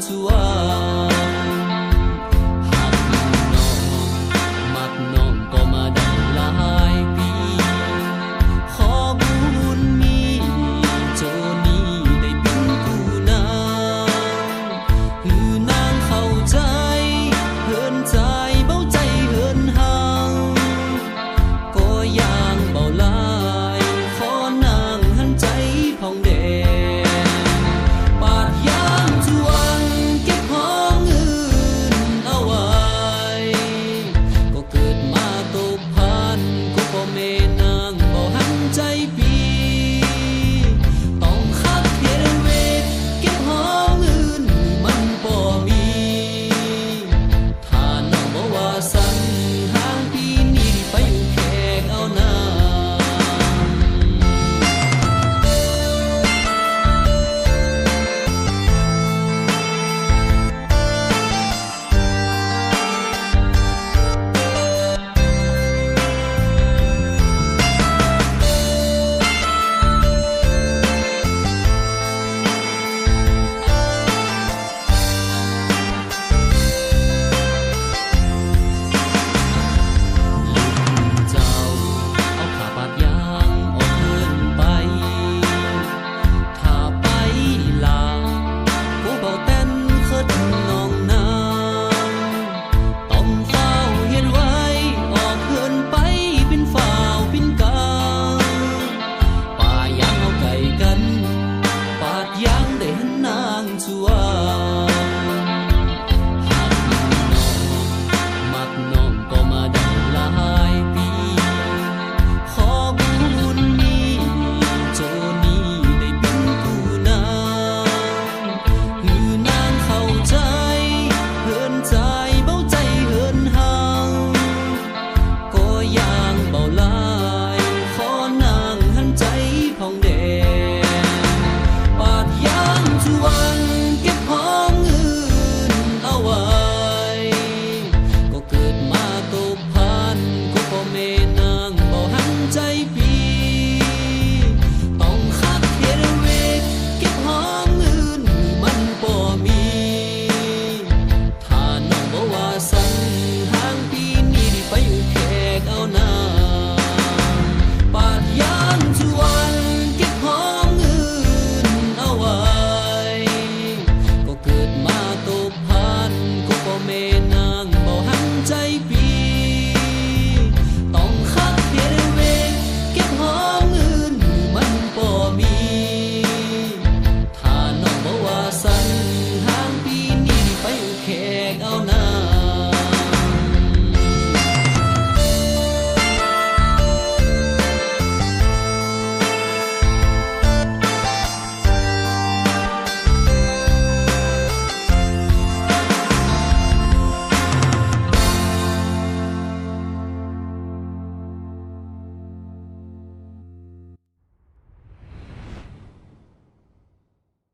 สวงหักน้องมักน้องก็มาได้หลายปีขอบุญมีเจ้านี้ได้เป็นผู้นำคือนางเข้าใจเฮินใจเบาใจเฮินห่างก็ยังเบาลายขอนางหันใจผ่องแดงปาดยามทวงเก็บห้องอื่นเอาไว้ก็เกิดมาตกพันก็พ่อแม่นางบ่หันใจปีต้องคัดเทเวทเก็บห้องอื่นมันบ่มีถ้าน้องบ่ว่าสั่งห่างปีนี้ไปอยู่แขกเอานา เจ้าเอาขาปาดยางออกเดินไปถ้าไปลาวผู้เบาเต้นคิดน้องนางต้องเฝ้าเฮ็ดไว้ออกเดินไปเป็นฝ่าวเป็นกาป่ายางเอาไก่กันปาดยางได้เห็นนางชัว